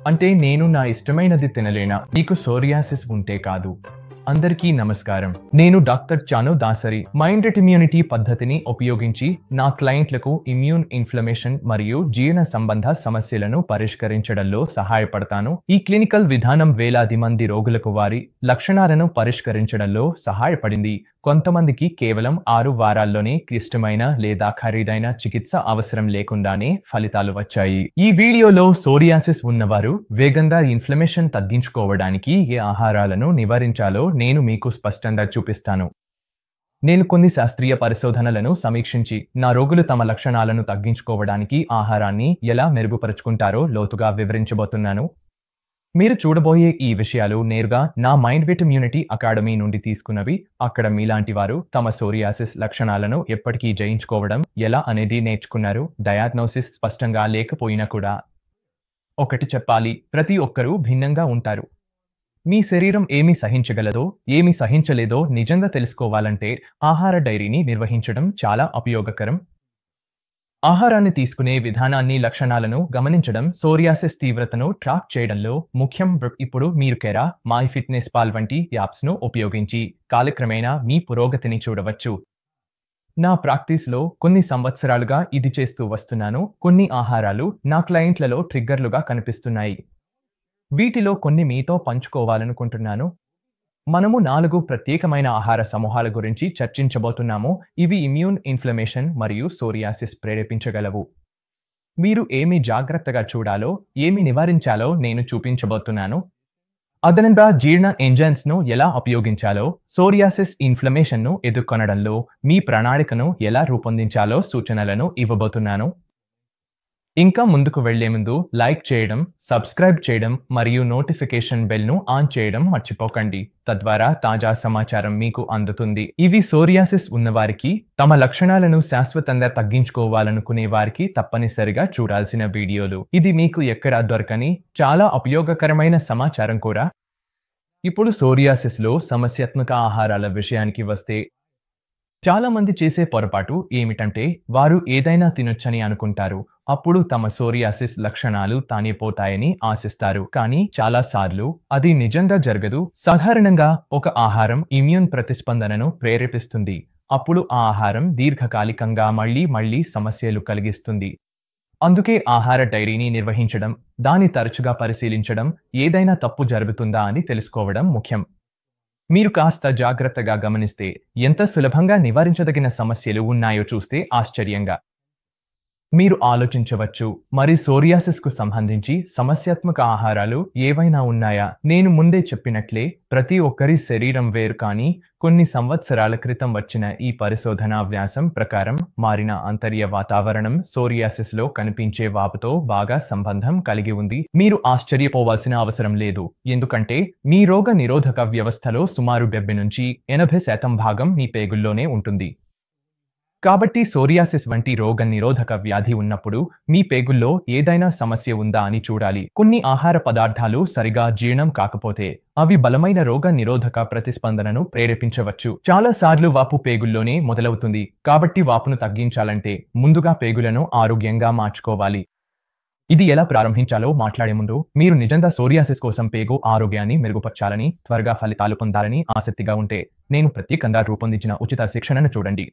అంటే నేను నా ఇష్టమైనది తినలేనా? నీకు సోరియాసిస్ ఉంటే కాదు. అందరికీ నమస్కారం. నేను doctor Chanu Dasari. Mind immunity పద్ధతిని ఉపయోగించి నా క్లయింట్లకు ఇమ్యూన్ ఇన్ఫ్లమేషన్ మరియు జీర్ణ సంబంధ సమస్యలను పరిష్కరించడంలో సహాయపడతాను. ఈ క్లినికల్ విధానం వేలాది మంది రోగులకు వారి లక్షణాలను పరిష్కరించడంలో సహాయపడింది. కొంతమందికి కేవలం 6 వారాల్లోనే క్లిష్టమైన లేదా ఖరీదైన చికిత్స అవసరం లేకుండానే ఫలితాలు వచ్చాయి. ఈ వీడియోలో సోరియాసిస్ ఉన్నవారు వేగంగా ఇన్ఫ్లమేషన్ తగ్గించుకోవడానికి ఏ ఆహారాలను నివారించాలో నేను మీకు స్పష్టంగా చూపిస్తాను. నేను కొన్ని శాస్త్రీయ పరిశోధనలను సమీక్షించి నా రోగులు తమ లక్షణాలను తగ్గించుకోవడానికి ఆహారాన్ని ఎలా మెరుగుపరుచుకుంటారో లోతుగా వివరించబోతున్నాను. మీరు చూడబోయే ఈ విషయాలు నేరుగా నా మైండ్ ఇమ్యూనిటీ అకాడమీ నుండి తీసుకున్నవి. అక్కడ మీలాంటి వారు తమ సోరియాసిస్ లక్షణాలను ఎప్పటికీ జయించుకోవడం ఎలా అనేది నేర్చుకున్నారు. డయాగ్నోసిస్ స్పష్టంగా లేకపోయినా కూడా ఒకటి చెప్పాలి, ప్రతి ఒక్కరూ భిన్నంగా ఉంటారు. మీ శరీరం ఏమి సహించగలదో, ఏమి సహించలేదో నిజంగా తెలుసుకోవాలంటే ఆహార డైరీని నిర్వహించడం చాలా ఉపయోగకరం. ఆహారాన్ని తీసుకునే విధానాన్ని, లక్షణాలను గమనించడం సోరియాసిస్ తీవ్రతను ట్రాక్ చేయడంలో ముఖ్యం. ఇప్పుడు మీరు కెరా, మై ఫిట్నెస్ పాల్ వంటి యాప్స్ను ఉపయోగించి కాలక్రమేణా మీ పురోగతిని చూడవచ్చు. నా ప్రాక్టీస్లో కొన్ని సంవత్సరాలుగా ఇది చేస్తూ వస్తున్నాను. కొన్ని ఆహారాలు నా క్లయింట్లలో ట్రిగ్గర్లుగా కనిపిస్తున్నాయి. వీటిలో కొన్ని మీతో పంచుకోవాలనుకుంటున్నాను. మనము 4 ప్రత్యేకమైన ఆహార సమూహాల గురించి చర్చించబోతున్నాము. ఇవి ఇమ్యూన్ ఇన్ఫ్లమేషన్ మరియు సోరియాసిస్ ప్రేరేపించగలవు. మీరు ఏమి జాగ్రత్తగా చూడాలో, ఏమి నివారించాలో నేను చూపించబోతున్నాను. అదనంగా జీర్ణ ఎంజైమ్స్ను ఎలా ఉపయోగించాలో, సోరియాసిస్ ఇన్ఫ్లమేషన్ను ఎదుర్కొనడంలో మీ ప్రణాళికను ఎలా రూపొందించాలో సూచనలను ఇవ్వబోతున్నాను. ఇంకా ముందుకు వెళ్లే ముందు లైక్ చేయడం, సబ్స్క్రైబ్ చేయడం మరియు నోటిఫికేషన్ బెల్ను ఆన్ చేయడం మర్చిపోకండి. తద్వారా తాజా సమాచారం మీకు అందుతుంది. ఇవి సోరియాసిస్ ఉన్నవారికి, తమ లక్షణాలను శాశ్వతంగా తగ్గించుకోవాలనుకునే వారికి తప్పనిసరిగా చూడాల్సిన వీడియోలు. ఇది మీకు ఎక్కడా దొరకని చాలా ఉపయోగకరమైన సమాచారం కూడా. ఇప్పుడు సోరియాసిస్లో సమస్యాత్మక ఆహారాల విషయానికి వస్తే, చాలా మంది చేసే పొరపాటు ఏమిటంటే వారు ఏదైనా తినొచ్చని అనుకుంటారు. అప్పుడు తమ సోరియాసిస్ లక్షణాలు తానే పోతాయని ఆశిస్తారు. కానీ చాలాసార్లు అది నిజంగా జరగదు. సాధారణంగా ఒక ఆహారం ఇమ్యూన్ ప్రతిస్పందనను ప్రేరేపిస్తుంది. అప్పుడు ఆ ఆహారం దీర్ఘకాలికంగా మళ్లీ సమస్యలు కలిగిస్తుంది. అందుకే ఆహార డైరీని నిర్వహించడం, దాన్ని తరచుగా పరిశీలించడం, ఏదైనా తప్పు జరుగుతుందా అని తెలుసుకోవడం ముఖ్యం. మీరు కాస్త జాగ్రత్తగా గమనిస్తే ఎంత సులభంగా నివారించదగిన సమస్యలు ఉన్నాయో చూస్తే ఆశ్చర్యంగా మీరు ఆలోచించవచ్చు. మరి సోరియాసిస్కు సంబంధించి సమస్యాత్మక ఆహారాలు ఏవైనా ఉన్నాయా? నేను ముందే చెప్పినట్లే ప్రతి ఒక్కరి శరీరం వేరు. కానీ కొన్ని సంవత్సరాల క్రితం వచ్చిన ఈ పరిశోధనా వ్యాసం ప్రకారం మారిన అంతర్య వాతావరణం సోరియాసిస్లో కనిపించే వాపుతో బాగా సంబంధం కలిగి ఉంది. మీరు ఆశ్చర్యపోవాల్సిన అవసరం లేదు, ఎందుకంటే మీ రోగ నిరోధక వ్యవస్థలో సుమారు 70 నుంచి 80% భాగం మీ పేగుల్లోనే ఉంటుంది. కాబట్టి సోరియాసిస్ వంటి రోగ నిరోధక వ్యాధి ఉన్నప్పుడు మీ పేగుల్లో ఏదైనా సమస్య ఉందా అని చూడాలి. కొన్ని ఆహార పదార్థాలు సరిగా జీర్ణం కాకపోతే అవి బలమైన రోగ నిరోధక ప్రతిస్పందనను ప్రేరేపించవచ్చు. చాలాసార్లు వాపు పేగుల్లోనే మొదలవుతుంది. కాబట్టి వాపును తగ్గించాలంటే ముందుగా పేగులను ఆరోగ్యంగా మార్చుకోవాలి. ఇది ఎలా ప్రారంభించాలో మాట్లాడే ముందు, మీరు నిజంగా సోరియాసిస్ కోసం పేగు ఆరోగ్యాన్ని మెరుగుపరచాలని, త్వరగా ఫలితాలు పొందాలని ఆసక్తిగా ఉంటే నేను ప్రత్యేకంగా రూపొందించిన ఉచిత శిక్షణను చూడండి.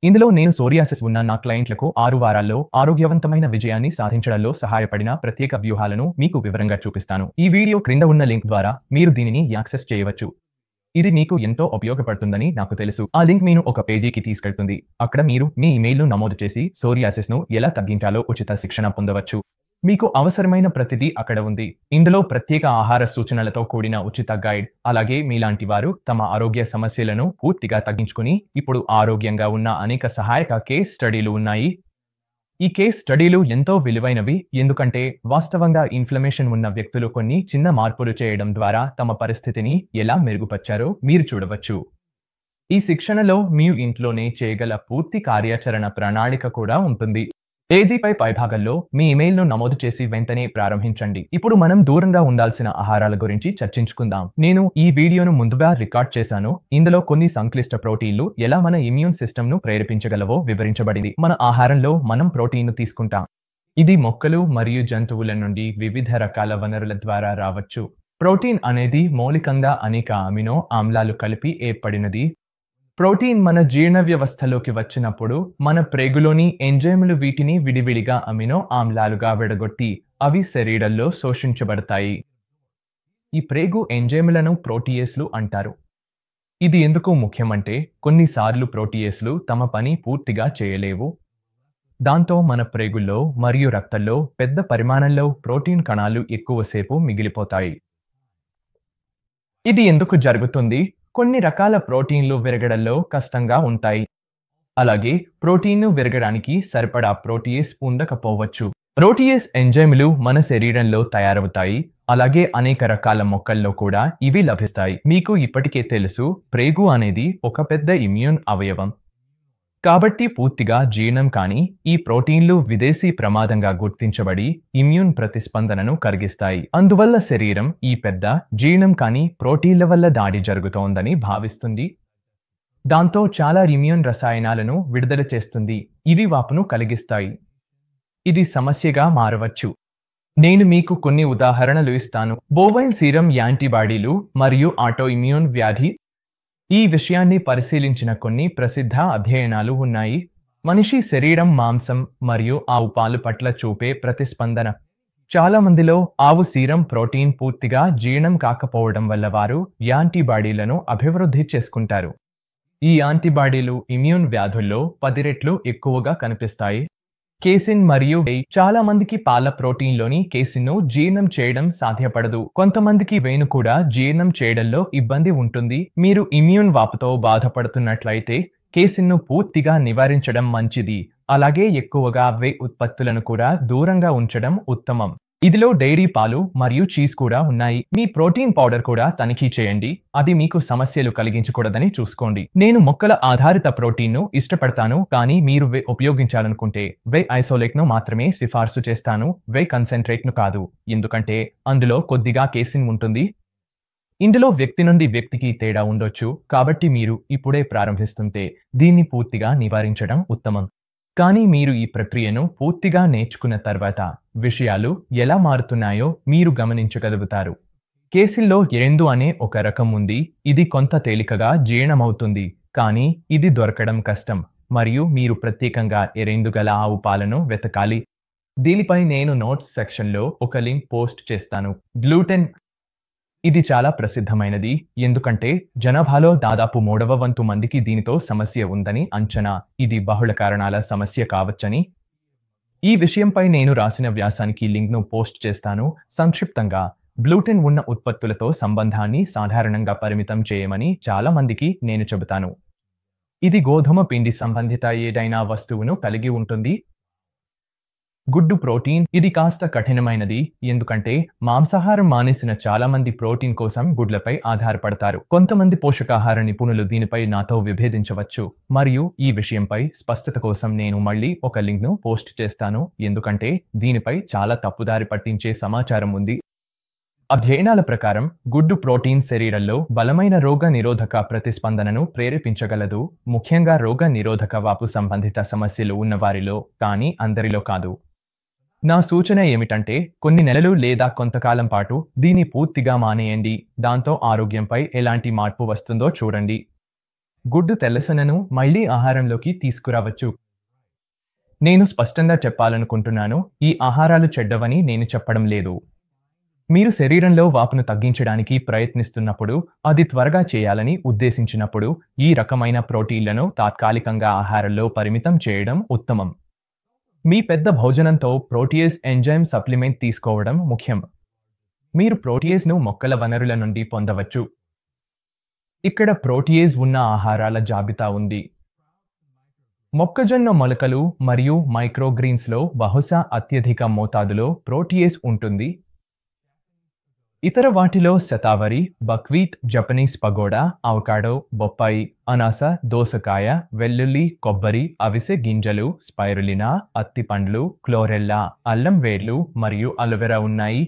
ఇందులో నేను సోరియాసిస్ ఉన్న నా క్లయింట్లకు 6 వారాల్లో ఆరోగ్యవంతమైన విజయాన్ని సాధించడంలో సహాయపడిన ప్రత్యేక వ్యూహాలను మీకు వివరంగా చూపిస్తాను. ఈ వీడియో క్రింద ఉన్న లింక్ ద్వారా మీరు దీనిని యాక్సెస్ చేయవచ్చు. ఇది మీకు ఎంతో ఉపయోగపడుతుందని నాకు తెలుసు. ఆ లింక్ మీను ఒక పేజీకి తీసుకెళ్తుంది. అక్కడ మీరు మీ ఇమెయిల్ను నమోదు చేసి సోరియాసిస్ను ఎలా తగ్గించాలో ఉచిత శిక్షణ పొందవచ్చు. మీకు అవసరమైన ప్రతిదీ అక్కడ ఉంది. ఇందులో ప్రత్యేక ఆహార సూచనలతో కూడిన ఉచిత గైడ్, అలాగే మీలాంటి వారు తమ ఆరోగ్య సమస్యలను పూర్తిగా తగ్గించుకుని ఇప్పుడు ఆరోగ్యంగా ఉన్న అనేక సహాయక కేస్ స్టడీలు ఉన్నాయి. ఈ కేస్ స్టడీలు ఎంతో విలువైనవి, ఎందుకంటే వాస్తవంగా ఇన్ఫ్లమేషన్ ఉన్న వ్యక్తులు కొన్ని చిన్న మార్పులు చేయడం ద్వారా తమ పరిస్థితిని ఎలా మెరుగుపరిచారో మీరు చూడవచ్చు. ఈ శిక్షణలో మీరు ఇంట్లోనే చేయగల పూర్తి కార్యాచరణ ప్రణాళిక కూడా ఉంటుంది. పేజీపై పైభాగంలో మీ ఇమెయిల్ను నమోదు చేసి వెంటనే ప్రారంభించండి. ఇప్పుడు మనం దూరంగా ఉండాల్సిన ఆహారాల గురించి చర్చించుకుందాం. నేను ఈ వీడియోను ముందుగా రికార్డ్ చేశాను. ఇందులో కొన్ని సంక్లిష్ట ప్రోటీన్లు ఎలా మన ఇమ్యూన్ సిస్టమ్ను ప్రేరేపించగలవో వివరించబడింది. మన ఆహారంలో మనం ప్రోటీన్ను తీసుకుంటాం. ఇది మొక్కలు మరియు జంతువుల నుండి వివిధ రకాల వనరుల ద్వారా రావచ్చు. ప్రోటీన్ అనేది మౌలికంగా అనేక అమినో ఆమ్లాలు కలిపి ఏర్పడినది. ప్రోటీన్ మన జీర్ణ వ్యవస్థలోకి వచ్చినప్పుడు మన ప్రేగులోని ఎంజైములు వీటిని విడివిడిగా అమినో ఆమ్లాలుగా విడగొట్టి అవి శరీరంలో శోషించబడతాయి. ఈ ప్రేగు ఎంజైములను ప్రోటీయేస్లు అంటారు. ఇది ఎందుకు ముఖ్యమంటే కొన్నిసార్లు ప్రోటీయేస్లు తమ పని పూర్తిగా చేయలేవు. దాంతో మన ప్రేగుల్లో మరియు రక్తంలో పెద్ద పరిమాణంలో ప్రోటీన్ కణాలు ఎక్కువసేపు మిగిలిపోతాయి. ఇది ఎందుకు జరుగుతుంది? కొన్ని రకాల ప్రోటీన్లు విరగడంలో కష్టంగా ఉంటాయి. అలాగే ప్రోటీన్ను విరగడానికి సరిపడా ప్రోటీయేస్ ఉండకపోవచ్చు. ప్రోటీయేస్ ఎంజైములు మన శరీరంలో తయారవుతాయి. అలాగే అనేక రకాల మొక్కల్లో కూడా ఇవి లభిస్తాయి. మీకు ఇప్పటికే తెలుసు, ప్రేగు అనేది ఒక పెద్ద ఇమ్యూన్ అవయవం. కాబట్టి పూర్తిగా జీర్ణం కాని ఈ ప్రోటీన్లు విదేశీ ప్రమాదంగా గుర్తించబడి ఇమ్యూన్ ప్రతిస్పందనను కలిగిస్తాయి. అందువల్ల శరీరం ఈ పెద్ద జీర్ణం కాని ప్రోటీన్ల వల్ల దాడి జరుగుతోందని భావిస్తుంది. దాంతో చాలా ఇమ్యూన్ రసాయనాలను విడుదల చేస్తుంది. ఇవి వాపును కలిగిస్తాయి. ఇది సమస్యగా మారవచ్చు. నేను మీకు కొన్ని ఉదాహరణలు ఇస్తాను. బోవైన్ సీరం యాంటీబాడీలు మరియు ఆటో ఇమ్యూన్ వ్యాధి. ఈ విషయాన్ని పరిశీలించిన కొన్ని ప్రసిద్ధ అధ్యయనాలు ఉన్నాయి. మనిషి శరీరం మాంసం మరియు ఆవు పాలు పట్ల చూపే ప్రతిస్పందన. చాలా మందిలో ఆవు సీరం ప్రోటీన్ పూర్తిగా జీర్ణం కాకపోవడం వల్ల వారు యాంటీబాడీలను అభివృద్ధి చేసుకుంటారు. ఈ యాంటీబాడీలు ఇమ్యూన్ వ్యాధుల్లో 10 రెట్లు ఎక్కువగా కనిపిస్తాయి. కేసిన్ మరియు వెయ్. చాలా మందికి పాల ప్రోటీన్లోని కేసిన్ను జీర్ణం చేయడం సాధ్యపడదు. కొంతమందికి వెయ్ను కూడా జీర్ణం చేయడంలో ఇబ్బంది ఉంటుంది. మీరు ఇమ్యూన్ వాపుతో బాధపడుతున్నట్లయితే కేసిన్ను పూర్తిగా నివారించడం మంచిది. అలాగే ఎక్కువగా వెయ్ ఉత్పత్తులను కూడా దూరంగా ఉంచడం ఉత్తమం. ఇదిలో డైరీ పాలు మరియు చీజ్ కూడా ఉన్నాయి. మీ ప్రోటీన్ పౌడర్ కూడా తనిఖీ చేయండి. అది మీకు సమస్యలు కలిగించకూడదని చూసుకోండి. నేను మొక్కల ఆధారిత ప్రోటీన్ను ఇష్టపడతాను, కానీ మీరు వే ఉపయోగించాలనుకుంటే వే ఐసోలేట్ను మాత్రమే సిఫార్సు చేస్తాను. వే కన్సెంట్రేట్ను కాదు, ఎందుకంటే అందులో కొద్దిగా కేసిన్ ఉంటుంది. ఇందులో వ్యక్తి నుండి వ్యక్తికి తేడా ఉండొచ్చు. కాబట్టి మీరు ఇప్పుడే ప్రారంభిస్తుంటే దీన్ని పూర్తిగా నివారించడం ఉత్తమం. కానీ మీరు ఈ ప్రక్రియను పూర్తిగా నేర్చుకున్న తర్వాత విషయాలు ఎలా మారుతున్నాయో మీరు గమనించగలుగుతారు. కేసిన్లో ఎరెందు అనే ఒక రకం ఉంది. ఇది కొంత తేలికగా జీర్ణమవుతుంది, కానీ ఇది దొరకడం కష్టం మరియు మీరు ప్రత్యేకంగా ఎరెందు గల ఆవు పాలను వెతకాలి. దీనిపై నేను నోట్స్ సెక్షన్లో ఒక లింక్ పోస్ట్ చేస్తాను. గ్లూటెన్. ఇది చాలా ప్రసిద్ధమైనది ఎందుకంటే జనాభాలో దాదాపు 3వ వంతు మందికి దీనితో సమస్య ఉందని అంచనా. ఇది బహుళ కారణాల సమస్య కావచ్చని. ఈ విషయంపై నేను రాసిన వ్యాసానికి లింక్ను పోస్ట్ చేస్తాను. సంక్షిప్తంగా, గ్లూటెన్ ఉన్న ఉత్పత్తులతో సంబంధాన్ని సాధారణంగా పరిమితం చేయమని చాలా మందికి నేను చెబుతాను. ఇది గోధుమ పిండి సంబంధిత ఏదైనా వస్తువును కలిగి ఉంటుంది. గుడ్డు ప్రోటీన్. ఇది కాస్త కఠినమైనది ఎందుకంటే మాంసాహారం మానేసిన చాలా మంది ప్రోటీన్ కోసం గుడ్లపై ఆధారపడతారు. కొంతమంది పోషకాహార నిపుణులు దీనిపై నాతో విభేదించవచ్చు మరియు ఈ విషయంపై స్పష్టత కోసం నేను మళ్ళీ ఒక లింక్ను పోస్ట్ చేస్తాను, ఎందుకంటే దీనిపై చాలా తప్పుదారి పట్టించే సమాచారం ఉంది. అధ్యయనాల ప్రకారం గుడ్డు ప్రోటీన్ శరీరంలో బలమైన రోగ నిరోధక ప్రతిస్పందనను ప్రేరేపించగలదు, ముఖ్యంగా రోగ నిరోధక వాపు సంబంధిత సమస్యలు ఉన్నవారిలో, కానీ అందరిలో కాదు. నా సూచన ఏమిటంటే కొన్ని నెలలు లేదా కొంతకాలం పాటు దీన్ని పూర్తిగా మానేయండి. దాంతో ఆరోగ్యంపై ఎలాంటి మార్పు వస్తుందో చూడండి. గుడ్డు తెల్లసొనను మళ్ళీ ఆహారంలోకి తీసుకురావచ్చు. నేను స్పష్టంగా చెప్పాలనుకుంటున్నాను, ఈ ఆహారాలు చెడ్డవని నేను చెప్పడం లేదు. మీరు శరీరంలో వాపును తగ్గించడానికి ప్రయత్నిస్తున్నప్పుడు, అది త్వరగా చేయాలని ఉద్దేశించినప్పుడు ఈ రకమైన ప్రోటీన్లను తాత్కాలికంగా ఆహారంలో పరిమితం చేయడం ఉత్తమం. మీ పెద్ద భోజనంతో ప్రోటీయేస్ ఎంజైమ్ సప్లిమెంట్ తీసుకోవడం ముఖ్యం. మీరు ప్రోటీయేస్ను మొక్కల వనరుల నుండి పొందవచ్చు. ఇక్కడ ప్రోటీయేస్ ఉన్న ఆహారాల జాబితా ఉంది. మొక్కజొన్న మొలకలు మరియు మైక్రోగ్రీన్స్లో బహుశా అత్యధిక మోతాదులో ప్రోటీయేస్ ఉంటుంది. ఇతర వాటిలో shatavari, buckwheat, Japanese pagoda, avocado, బొప్పాయి, అనాస, దోసకాయ, వెల్లుల్లి, కొబ్బరి, అవిసె గింజలు, స్పైరులినా, అత్తిపండ్లు, క్లోరెల్లా, అల్లం వేర్లు మరియు అలోవెరా ఉన్నాయి.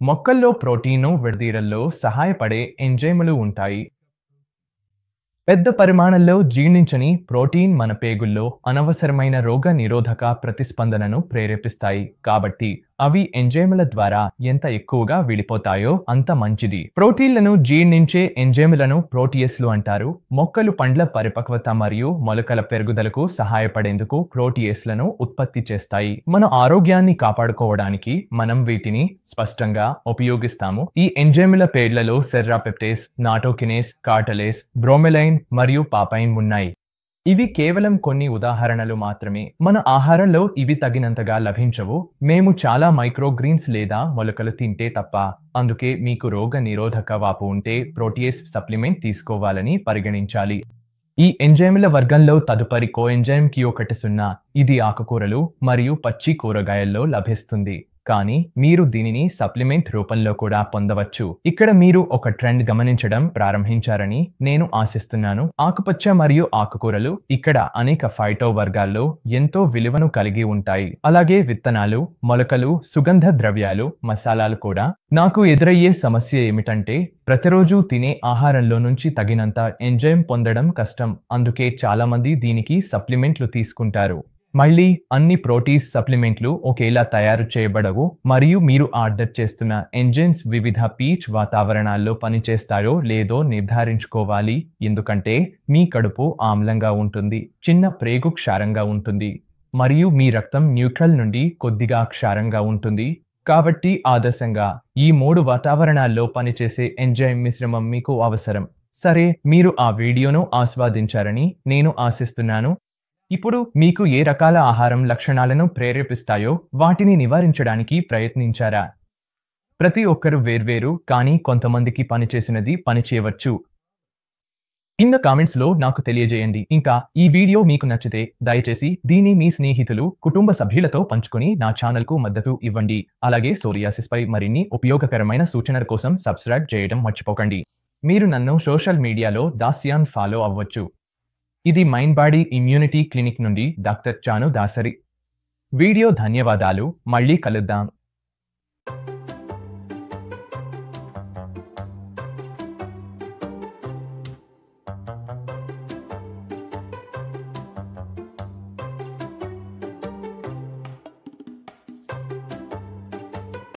మొక్కల్లో ప్రోటీన్ను విడదీయడంలో సహాయపడే ఎంజైములు ఉంటాయి. పెద్ద పరిమాణంలో జీర్ణించని ప్రోటీన్ మన పేగుల్లో అనవసరమైన రోగ నిరోధక ప్రతిస్పందనను ప్రేరేపిస్తాయి. కాబట్టి అవి ఎంజైముల ద్వారా ఎంత ఎక్కువగా విడిపోతాయో అంత మంచిది. ప్రోటీన్లను జీర్ణించే ఎంజైములను ప్రోటీయస్లు అంటారు. మొక్కలు పండ్ల పరిపక్వత మరియు మొలకల పెరుగుదలకు సహాయపడేందుకు ప్రోటీయస్లను ఉత్పత్తి చేస్తాయి. మన ఆరోగ్యాన్ని కాపాడుకోవడానికి మనం వీటిని స్పష్టంగా ఉపయోగిస్తాము. ఈ ఎంజైముల పేర్లలో సెర్రాపెప్టేస్, నాటోకినేస్, కార్టలేస్, బ్రోమెలైన్ మరియు పాపైన్ ఉన్నాయి. ఇవి కేవలం కొన్ని ఉదాహరణలు మాత్రమే. మన ఆహారంలో ఇవి తగినంతగా లభించవు. మేము చాలా మైక్రోగ్రీన్స్ లేదా మొలకలు తింటే తప్ప. అందుకే మీకు రోగ నిరోధక వాపు ఉంటే ప్రోటీయేస్ సప్లిమెంట్ తీసుకోవాలని పరిగణించాలి. ఈ ఎంజైముల వర్గంలో తదుపరి కోఎంజైమ్ Q10. ఇది ఆకుకూరలు మరియు పచ్చి కూరగాయల్లో లభిస్తుంది. కానీ మీరు దీనిని సప్లిమెంట్ రూపంలో కూడా పొందవచ్చు. ఇక్కడ మీరు ఒక ట్రెండ్ గమనించడం ప్రారంభించారని నేను ఆశిస్తున్నాను. ఆకుపచ్చ మరియు ఆకుకూరలు ఇక్కడ అనేక ఫైటో వర్గాల్లో ఎంతో విలువను కలిగి ఉంటాయి. అలాగే విత్తనాలు, మొలకలు, సుగంధ ద్రవ్యాలు, మసాలాలు కూడా. నాకు ఎదురయ్యే సమస్య ఏమిటంటే ప్రతిరోజు తినే ఆహారంలో నుంచి తగినంత ఎంజైమ్ పొందడం కష్టం. అందుకే చాలామంది దీనికి సప్లిమెంట్లు తీసుకుంటారు. మళ్ళీ అన్ని ప్రోటీన్ సప్లిమెంట్లు ఒకేలా తయారు చేయబడవు మరియు మీరు ఆర్డర్ చేస్తున్న ఎంజైమ్స్ వివిధ పీచ్ వాతావరణాల్లో పనిచేస్తాయో లేదో నిర్ధారించుకోవాలి. ఎందుకంటే మీ కడుపు ఆమ్లంగా ఉంటుంది, చిన్న ప్రేగు క్షారంగా ఉంటుంది మరియు మీ రక్తం న్యూట్రల్ నుండి కొద్దిగా క్షారంగా ఉంటుంది. కాబట్టి ఆదర్శంగా ఈ 3 వాతావరణాల్లో పనిచేసే ఎంజైమ్ మిశ్రమం మీకు అవసరం. సరే, మీరు ఆ వీడియోను ఆస్వాదించారని నేను ఆశిస్తున్నాను. ఇప్పుడు మీకు ఏ రకాల ఆహారం లక్షణాలను ప్రేరేపిస్తాయో వాటిని నివారించడానికి ప్రయత్నించారా? ప్రతి ఒక్కరు వేర్వేరు, కానీ కొంతమందికి పనిచేసినది పనిచేయవచ్చు. కింద కామెంట్స్లో నాకు తెలియజేయండి. ఇంకా ఈ వీడియో మీకు నచ్చితే దయచేసి దీన్ని మీ స్నేహితులు, కుటుంబ సభ్యులతో పంచుకొని నా ఛానల్కు మద్దతు ఇవ్వండి. అలాగే సోరియాసిస్పై మరిన్ని ఉపయోగకరమైన సూచనల కోసం సబ్స్క్రైబ్ చేయడం మర్చిపోకండి. మీరు నన్ను సోషల్ మీడియాలో దాస్యాన్ ఫాలో అవ్వచ్చు. ఇది మైండ్ బాడీ ఇమ్యూనిటీ క్లినిక్ నుండి డాక్టర్ చాను దాసరి. వీడియో ధన్యవాదాలు. మళ్ళీ కలుద్దాం.